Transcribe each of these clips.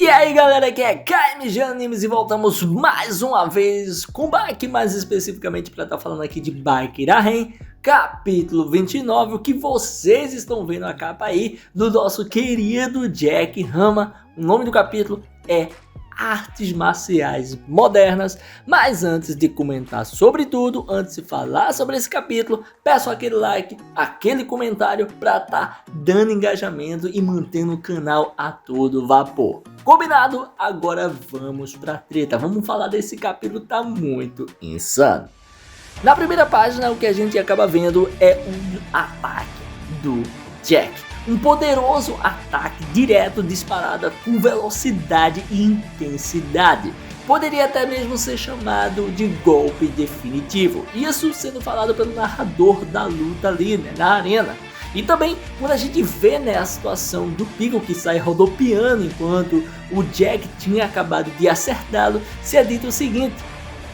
E aí galera, aqui é KMG Animes e voltamos mais uma vez com Baki, mais especificamente para estar falando aqui de Baki Ramen, capítulo 29, o que vocês estão vendo a capa aí do nosso querido Jack Rama. O nome do capítulo é Artes Marciais Modernas, mas antes de comentar sobre tudo, antes de falar sobre esse capítulo, peço aquele like, aquele comentário para estar dando engajamento e mantendo o canal a todo vapor. Combinado? Agora vamos pra treta, vamos falar desse capítulo, tá muito insano. Na primeira página o que a gente acaba vendo é um ataque do Jack. Um poderoso ataque direto disparado com velocidade e intensidade. Poderia até mesmo ser chamado de golpe definitivo. Isso sendo falado pelo narrador da luta ali, né, na arena. E também quando a gente vê, né, a situação do Piccolo que sai rodopiando enquanto o Jack tinha acabado de acertá-lo, se é dito o seguinte: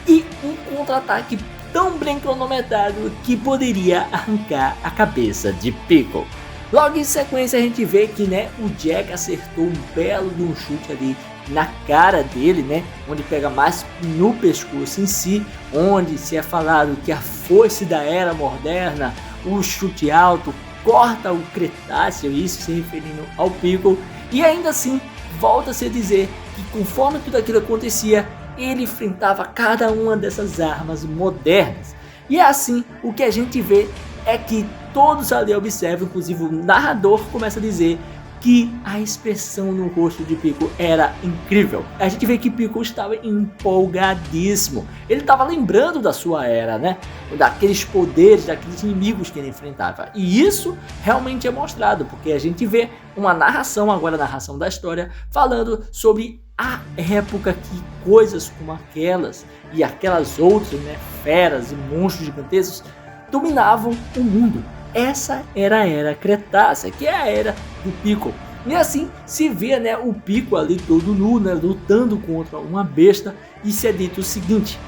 e um contra-ataque tão bem cronometrado que poderia arrancar a cabeça de Piccolo. Logo em sequência a gente vê que, né, o Jack acertou um belo de um chute ali na cara dele, né, onde pega mais no pescoço em si, onde se é falado que a foice da era moderna, o chute alto, corta o Cretáceo, isso se referindo ao Piccolo, e ainda assim volta-se a dizer que conforme tudo aquilo acontecia, ele enfrentava cada uma dessas armas modernas. E é assim, o que a gente vê é que todos ali observam, inclusive o narrador começa a dizer que a expressão no rosto de Piccolo era incrível. A gente vê que Piccolo estava empolgadíssimo. Ele estava lembrando da sua era, né? Daqueles poderes, daqueles inimigos que ele enfrentava. E isso realmente é mostrado, porque a gente vê uma narração, agora a narração da história, falando sobre a época que coisas como aquelas e aquelas outras, né, feras e monstros gigantescos dominavam o mundo. Essa era a era Cretácea, que é a era do Piccolo. E assim se vê, né, o Piccolo ali todo nu, né, lutando contra uma besta, e se é dito o seguinte: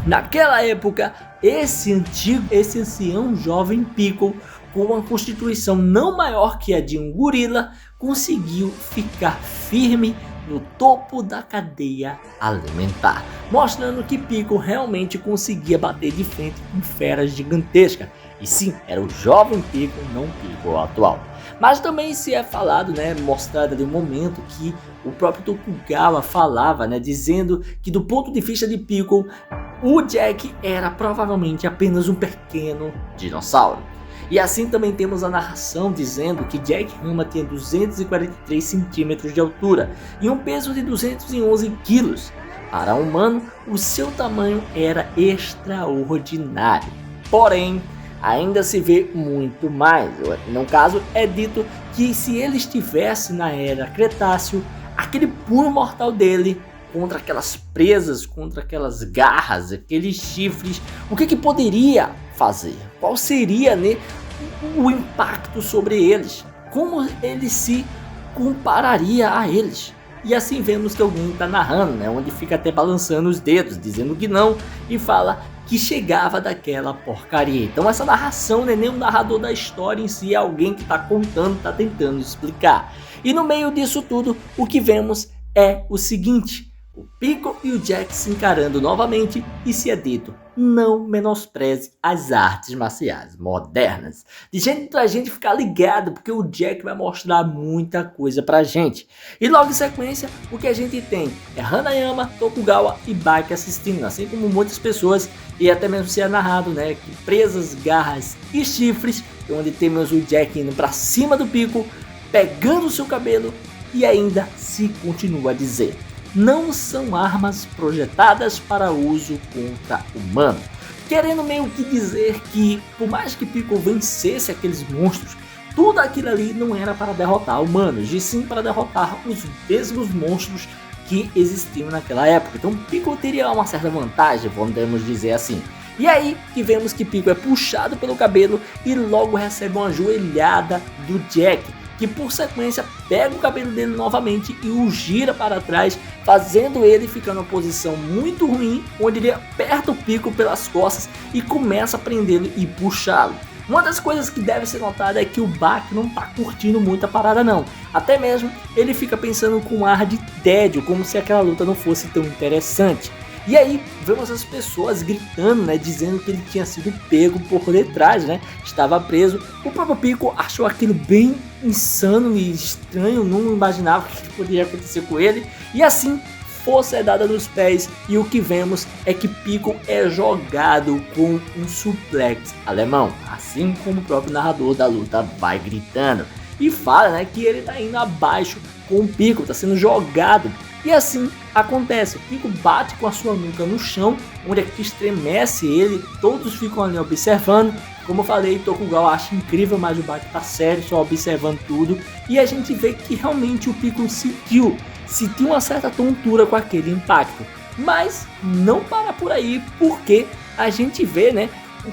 naquela época, esse ancião jovem Piccolo, com uma constituição não maior que a de um gorila, conseguiu ficar firme no topo da cadeia alimentar, mostrando que Piccolo realmente conseguia bater de frente com feras gigantescas. E sim, era o jovem Piccolo, não o Piccolo atual. Mas também se é falado, né, mostrado ali um momento que o próprio Tokugawa falava, né, dizendo que do ponto de vista de Piccolo, o Jack era provavelmente apenas um pequeno dinossauro. E assim também temos a narração dizendo que Jack Rama tinha 243 centímetros de altura e um peso de 211 quilos. Para um humano, o seu tamanho era extraordinário. Porém, ainda se vê muito mais. No caso, é dito que se ele estivesse na era Cretáceo, aquele punho mortal dele contra aquelas presas, contra aquelas garras, aqueles chifres, o que poderia fazer? Qual seria, né, o impacto sobre eles? Como ele se compararia a eles? E assim vemos que alguém está narrando, né, onde fica até balançando os dedos, dizendo que não, e fala que chegava daquela porcaria. Então essa narração não é nem um narrador da história em si, é alguém que está contando, está tentando explicar. E no meio disso tudo, o que vemos é o seguinte: o Piccolo e o Jack se encarando novamente, e se é dito: não menospreze as artes marciais modernas. De gente pra gente ficar ligado, porque o Jack vai mostrar muita coisa pra gente. E logo em sequência, o que a gente tem é Hanayama, Tokugawa e Baki assistindo, assim como muitas pessoas, e até mesmo se é narrado, né, que presas, garras e chifres, onde temos o Jack indo pra cima do Piccolo, pegando o seu cabelo, e ainda se continua a dizer: não são armas projetadas para uso contra humano. Querendo meio que dizer que, por mais que Piccolo vencesse aqueles monstros, tudo aquilo ali não era para derrotar humanos, e sim para derrotar os mesmos monstros que existiam naquela época. Então Piccolo teria uma certa vantagem, podemos dizer assim. E aí que vemos que Piccolo é puxado pelo cabelo e logo recebe uma joelhada do Jack, que por sequência pega o cabelo dele novamente e o gira para trás, fazendo ele ficar numa posição muito ruim, onde ele aperta o Piccolo pelas costas e começa a prendê-lo e puxá-lo. Uma das coisas que deve ser notada é que o Baki não tá curtindo muito a parada não. Até mesmo ele fica pensando com um ar de tédio, como se aquela luta não fosse tão interessante. E aí vemos as pessoas gritando, né, dizendo que ele tinha sido pego por detrás, né, estava preso. O próprio Piccolo achou aquilo bem insano e estranho, não imaginava o que poderia acontecer com ele. E assim, força é dada nos pés e o que vemos é que Piccolo é jogado com um suplex alemão, assim como o próprio narrador da luta vai gritando e fala, né, que ele tá indo abaixo com o Piccolo, tá sendo jogado. E assim acontece, o Piccolo bate com a sua nuca no chão, onde é que estremece ele, todos ficam ali observando. Como eu falei, Tokugawa acha incrível, mas o Baki tá sério, só observando tudo. E a gente vê que realmente o Piccolo sentiu uma certa tontura com aquele impacto. Mas não para por aí, porque a gente vê, né,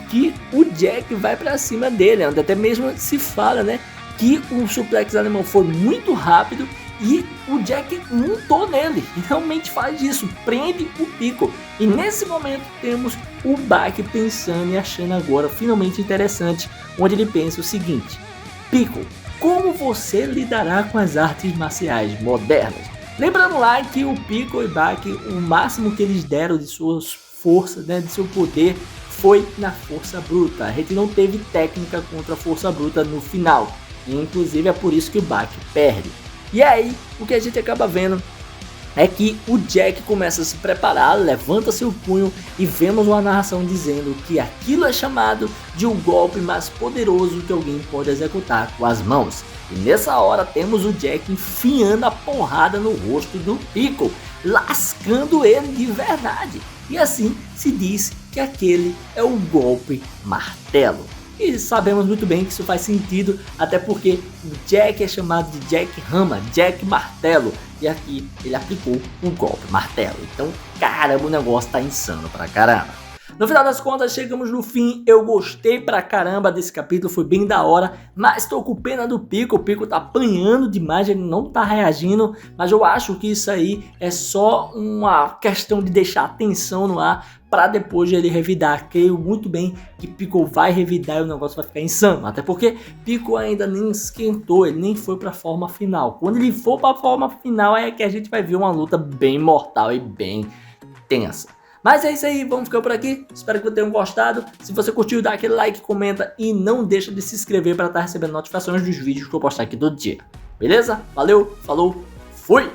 que o Jack vai para cima dele, onde até mesmo se fala, né, que o suplex alemão foi muito rápido e o Jack montou nele, e realmente faz isso, prende o Piccolo. E nesse momento temos o Baki pensando e achando agora finalmente interessante, onde ele pensa o seguinte: Piccolo, como você lidará com as artes marciais modernas? Lembrando lá que o Piccolo e Baki, o máximo que eles deram de suas forças, né, de seu poder, foi na força bruta. A gente não teve técnica contra a força bruta no final, e inclusive é por isso que o Baki perde. E aí, o que a gente acaba vendo é que o Jack começa a se preparar, levanta seu punho e vemos uma narração dizendo que aquilo é chamado de um golpe mais poderoso que alguém pode executar com as mãos. E nessa hora temos o Jack enfiando a porrada no rosto do Piccolo, lascando ele de verdade. E assim se diz que aquele é o golpe martelo. E sabemos muito bem que isso faz sentido, até porque o Jack é chamado de Jack Hammer, Jack Martelo, e aqui ele aplicou um golpe martelo. Então, caramba, o negócio tá insano pra caramba. No final das contas, chegamos no fim. Eu gostei pra caramba desse capítulo, foi bem da hora, mas tô com pena do Piccolo. O Piccolo tá apanhando demais, ele não tá reagindo, mas eu acho que isso aí é só uma questão de deixar a tensão no ar para depois ele revidar. Creio muito bem que Piccolo vai revidar e o negócio vai ficar insano, até porque Piccolo ainda nem esquentou, ele nem foi pra forma final. Quando ele for pra forma final é que a gente vai ver uma luta bem mortal e bem tensa. Mas é isso aí, vamos ficar por aqui, espero que tenham gostado. Se você curtiu, dá aquele like, comenta e não deixa de se inscrever para estar recebendo notificações dos vídeos que eu postar aqui todo dia. Beleza? Valeu, falou, fui!